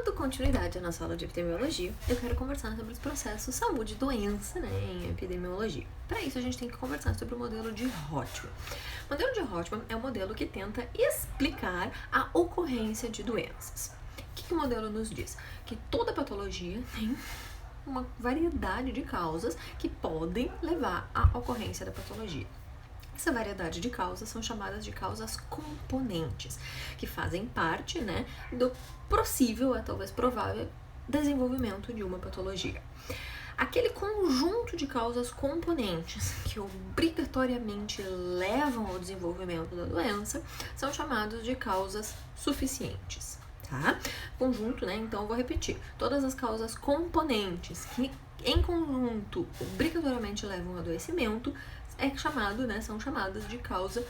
Dando continuidade à nossa aula de epidemiologia, eu quero conversar sobre os processos saúde e doença, em epidemiologia. Para isso, a gente tem que conversar sobre o modelo de Rothman. O modelo de Rothman é um modelo que tenta explicar a ocorrência de doenças. O que o modelo nos diz? Que toda patologia tem uma variedade de causas que podem levar à ocorrência da patologia. Essa variedade de causas são chamadas de causas componentes, que fazem parte, do possível, talvez provável, desenvolvimento de uma patologia. Aquele conjunto de causas componentes que obrigatoriamente levam ao desenvolvimento da doença são chamados de causas suficientes, tá? Conjunto, então eu vou repetir. Todas as causas componentes que em conjunto obrigatoriamente levam ao adoecimento são chamadas de causa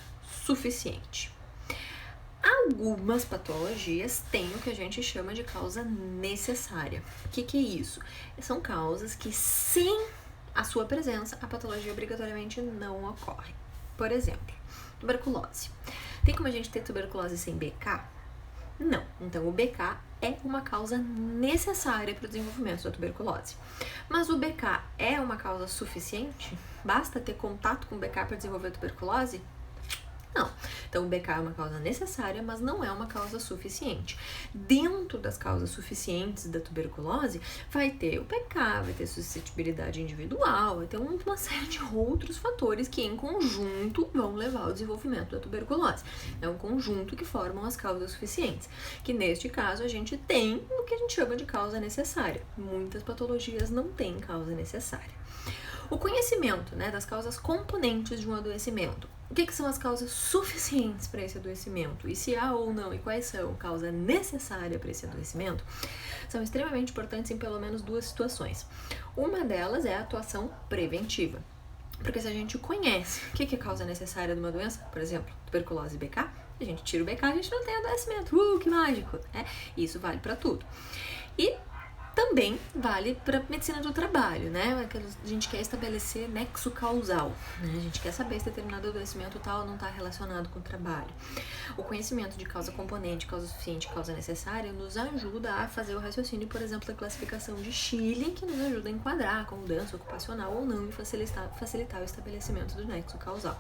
suficiente. Algumas patologias têm o que a gente chama de causa necessária. O que é isso? São causas que, sem a sua presença, a patologia obrigatoriamente não ocorre. Por exemplo, tuberculose. Tem como a gente ter tuberculose sem BK? Não. Então, o BK é uma causa necessária para o desenvolvimento da tuberculose. Mas o BK é uma causa suficiente? Basta ter contato com o BK para desenvolver a tuberculose? Não. Então, o BK é uma causa necessária, mas não é uma causa suficiente. Dentro das causas suficientes da tuberculose, vai ter o BK, vai ter suscetibilidade individual, vai ter uma série de outros fatores que, em conjunto, vão levar ao desenvolvimento da tuberculose. É um conjunto que formam as causas suficientes, que, neste caso, a gente tem o que a gente chama de causa necessária. Muitas patologias não têm causa necessária. O conhecimento, das causas componentes de um adoecimento. O que são as causas suficientes para esse adoecimento? E se há ou não, e quais são a causa necessária para esse adoecimento? São extremamente importantes em pelo menos duas situações. Uma delas é a atuação preventiva. Porque se a gente conhece o que é a causa necessária de uma doença, por exemplo, tuberculose e BK, a gente tira o BK, a gente não tem adoecimento. Que mágico! Isso vale para tudo. E também vale para medicina do trabalho, A gente quer estabelecer nexo causal, A gente quer saber se determinado adoecimento tal não está relacionado com o trabalho. O conhecimento de causa componente, causa suficiente, causa necessária nos ajuda a fazer o raciocínio, por exemplo, da classificação de Schilling, que nos ajuda a enquadrar como doença ocupacional ou não e facilitar o estabelecimento do nexo causal.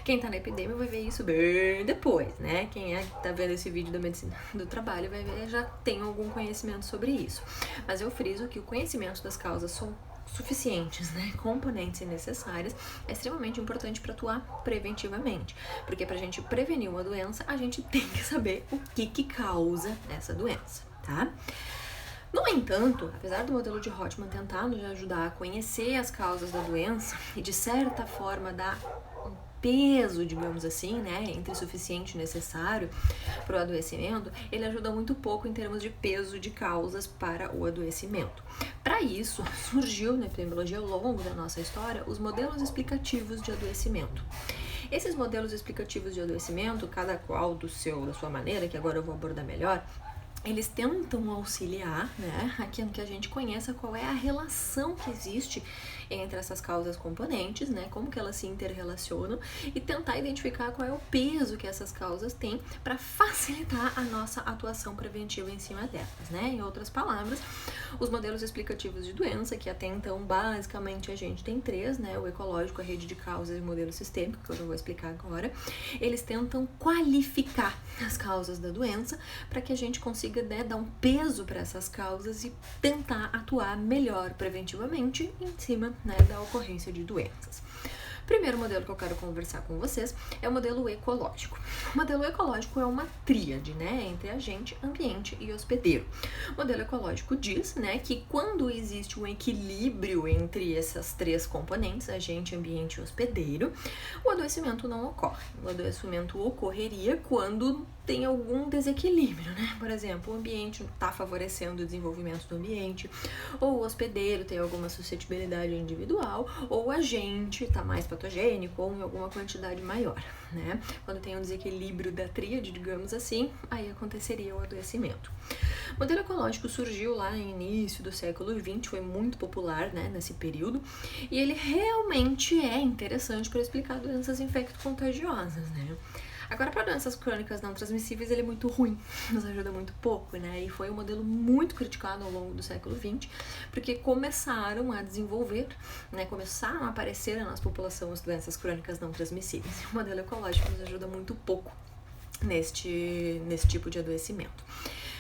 Quem tá na epidemia vai ver isso bem depois, Quem tá vendo esse vídeo da medicina do trabalho vai ver, já tem algum conhecimento sobre isso. Mas eu friso que o conhecimento das causas são suficientes, componentes e necessárias, é extremamente importante para atuar preventivamente. Porque pra gente prevenir uma doença, a gente tem que saber o que causa essa doença, tá? No entanto, apesar do modelo de Rothman tentar nos ajudar a conhecer as causas da doença e, de certa forma, dar um peso, digamos assim, entre suficiente e necessário para o adoecimento, ele ajuda muito pouco em termos de peso de causas para o adoecimento. Para isso, surgiu na epidemiologia ao longo da nossa história os modelos explicativos de adoecimento. Esses modelos explicativos de adoecimento, cada qual da sua maneira, que agora eu vou abordar melhor, eles tentam auxiliar, aquilo que a gente conheça qual é a relação que existe entre essas causas componentes, como que elas se interrelacionam e tentar identificar qual é o peso que essas causas têm para facilitar a nossa atuação preventiva em cima delas, Em outras palavras, os modelos explicativos de doença, que até então basicamente a gente tem três, o ecológico, a rede de causas e o modelo sistêmico, que eu já vou explicar agora, eles tentam qualificar as causas da doença para que a gente consiga dar um peso para essas causas e tentar atuar melhor preventivamente em cima da ocorrência de doenças. O primeiro modelo que eu quero conversar com vocês é o modelo ecológico. O modelo ecológico é uma tríade, entre agente, ambiente e hospedeiro. O modelo ecológico diz, que quando existe um equilíbrio entre essas três componentes, agente, ambiente e hospedeiro, o adoecimento não ocorre. O adoecimento ocorreria quando tem algum desequilíbrio, Por exemplo, o ambiente está favorecendo o desenvolvimento do ambiente, ou o hospedeiro tem alguma suscetibilidade individual, ou o agente está mais patogênico ou em alguma quantidade maior, Quando tem um desequilíbrio da tríade, digamos assim, aí aconteceria o adoecimento. O modelo ecológico surgiu lá no início do século XX, foi muito popular, nesse período, e ele realmente é interessante para explicar doenças infecto-contagiosas, Agora, para doenças crônicas não transmissíveis, ele é muito ruim, nos ajuda muito pouco, né? E foi um modelo muito criticado ao longo do século XX, porque começaram a desenvolver, né, começaram a aparecer na nossa população as doenças crônicas não transmissíveis. E o modelo ecológico nos ajuda muito pouco neste tipo de adoecimento.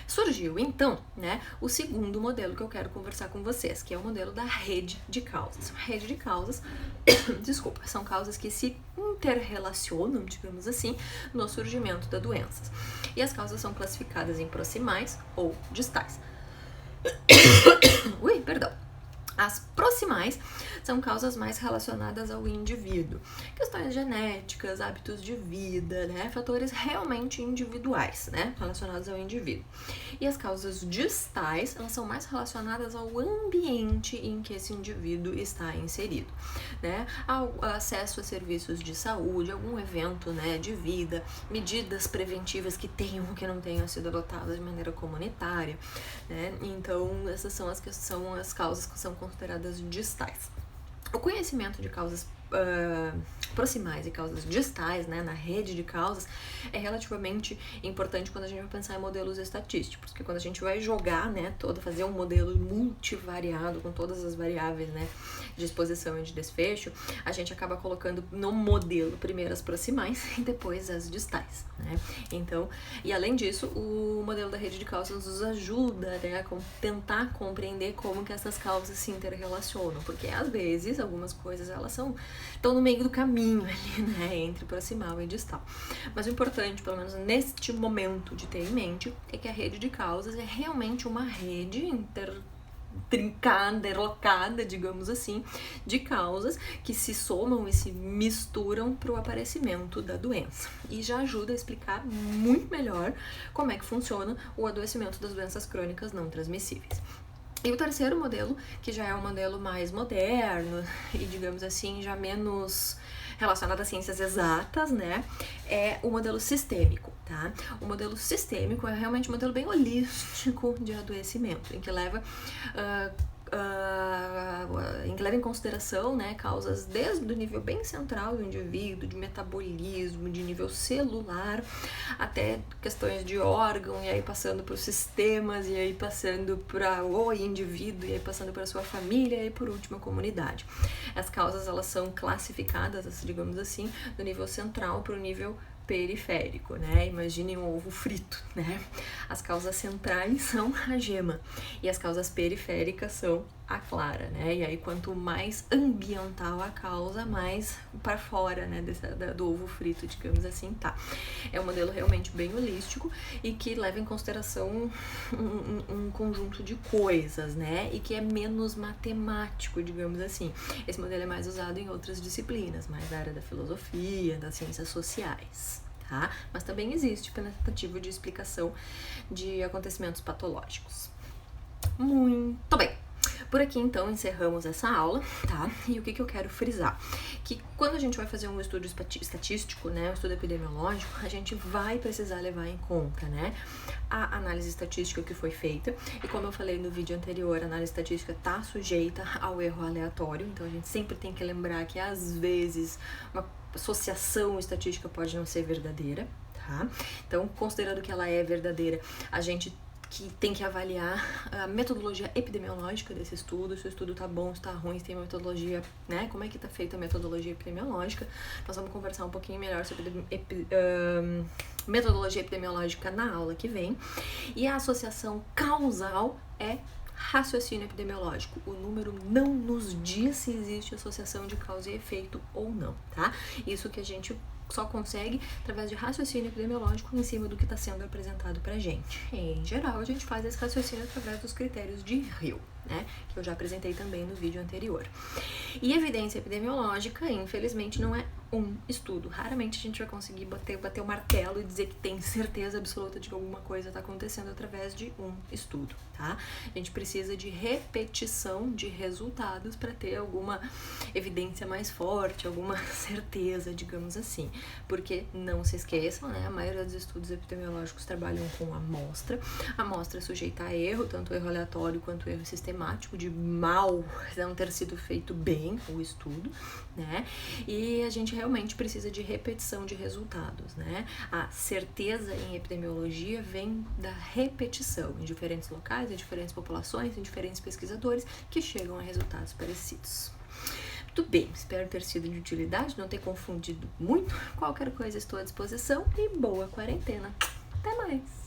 Surgiu, então, né, o segundo modelo que eu quero conversar com vocês, que é o modelo da rede de causas. Rede de causas, desculpa, são causas que se interrelacionam, digamos assim, no surgimento da doença. E as causas são classificadas em proximais ou distais. Ui, perdão. As proximais são causas mais relacionadas ao indivíduo. Questões genéticas, hábitos de vida, né? Fatores realmente individuais, né? Relacionados ao indivíduo. E as causas distais, elas são mais relacionadas ao ambiente em que esse indivíduo está inserido, né? Ao acesso a serviços de saúde, algum evento, né, de vida, medidas preventivas que tenham ou que não tenham sido adotadas de maneira comunitária, né? Então, essas são as causas que são consideradas distais. O conhecimento de causas proximais e causas distais, né, na rede de causas, é relativamente importante quando a gente vai pensar em modelos estatísticos, porque quando a gente vai jogar, né, fazer um modelo multivariado com todas as variáveis, né, de exposição e de desfecho, a gente acaba colocando no modelo primeiro as proximais e depois as distais, né? Então, e além disso, o modelo da rede de causas nos ajuda, né, a tentar compreender como que essas causas se interrelacionam, porque às vezes algumas coisas elas estão no meio do caminho ali, né, entre proximal e distal. Mas o importante, pelo menos neste momento de ter em mente, é que a rede de causas é realmente uma rede interlocada, digamos assim, de causas que se somam e se misturam para o aparecimento da doença. E já ajuda a explicar muito melhor como é que funciona o adoecimento das doenças crônicas não transmissíveis. E o terceiro modelo, que já é um modelo mais moderno e, digamos assim, já menos relacionado às ciências exatas, né, é o modelo sistêmico, tá? O modelo sistêmico é realmente um modelo bem holístico de adoecimento, em que leva em consideração, né, causas desde o nível bem central do indivíduo, de metabolismo, de nível celular, até questões de órgão, e aí passando por sistemas, e aí passando para o indivíduo, e aí passando para a sua família, e por último a comunidade. As causas, elas são classificadas, digamos assim, do nível central para o nível periférico, né? Imaginem um ovo frito, né? As causas centrais são a gema e as causas periféricas são a clara, né? E aí quanto mais ambiental a causa, mais para fora, né, do ovo frito, digamos assim, tá. É um modelo realmente bem holístico e que leva em consideração um conjunto de coisas, né? E que é menos matemático, digamos assim. Esse modelo é mais usado em outras disciplinas, mais da área da filosofia, das ciências sociais. Tá? Mas também existe pela tentativa de explicação de acontecimentos patológicos. Muito bem! Por aqui, então, encerramos essa aula, tá? E o que eu quero frisar? Que quando a gente vai fazer um estudo estatístico, né, um estudo epidemiológico, a gente vai precisar levar em conta, né, a análise estatística que foi feita. E como eu falei no vídeo anterior, a análise estatística está sujeita ao erro aleatório, então a gente sempre tem que lembrar que, às vezes, uma associação estatística pode não ser verdadeira, tá? Então, considerando que ela é verdadeira, a gente tem que avaliar a metodologia epidemiológica desse estudo, se o estudo tá bom, se tá ruim, se tem uma metodologia, né, como é que tá feita a metodologia epidemiológica. Nós vamos conversar um pouquinho melhor sobre metodologia epidemiológica na aula que vem. E a associação causal é raciocínio epidemiológico. O número não nos diz se existe associação de causa e efeito ou não, tá? Isso que a gente só consegue através de raciocínio epidemiológico em cima do que está sendo apresentado pra gente. Em geral, a gente faz esse raciocínio através dos critérios de Hill, né, que eu já apresentei também no vídeo anterior. E evidência epidemiológica, infelizmente, não é um estudo. Raramente a gente vai conseguir bater o martelo e dizer que tem certeza absoluta de que alguma coisa está acontecendo através de um estudo, tá? A gente precisa de repetição de resultados para ter alguma evidência mais forte, alguma certeza, digamos assim. Porque, não se esqueçam, né, a maioria dos estudos epidemiológicos trabalham com amostra. A amostra é sujeita a erro, tanto erro aleatório quanto erro sistemático, de mal não ter sido feito bem o estudo, né? E a gente realmente precisa de repetição de resultados, né? A certeza em epidemiologia vem da repetição em diferentes locais, em diferentes populações, em diferentes pesquisadores que chegam a resultados parecidos. Muito bem, espero ter sido de utilidade, não ter confundido muito. Qualquer coisa estou à disposição e boa quarentena. Até mais!